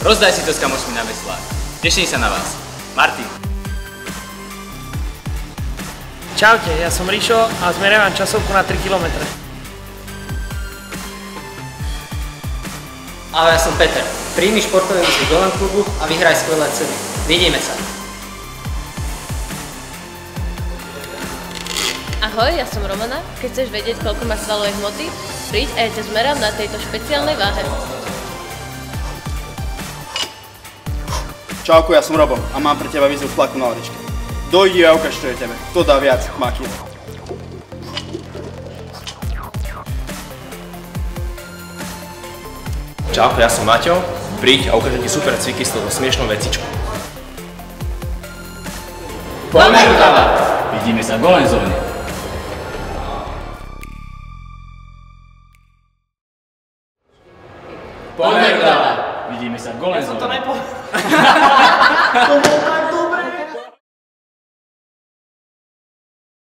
Rozdaj si to s kamošmi na veslách. Teším sa na vás. Martin. Čaute, ja som Rišo a zmeriavam časovku na 3 km. Ahoj, ja som Peter. Príjmi športové výzvy Golan klubu a vyhraj skvelé ceny. Vidíme sa. Ahoj, ja som Romana. Keď chceš vedieť, koľko má svalovej hmoty, príď a ja ťa zmerám na tejto špeciálnej váhe. Čauko, ja som Robo a mám pre teba výzvu tlaku na lavičke. Dojdi a ukáž, čo je tebe. Kto dá viac maky. Čauko, ja som Maťo. Príď a ukážem ti super cviky s touto smiešnou vecičkou. Pomer ľava! Vidíme sa v Golan zóne. Pomer ľava! Vidíme sa v Golan zóne. Ja som to nepovedal.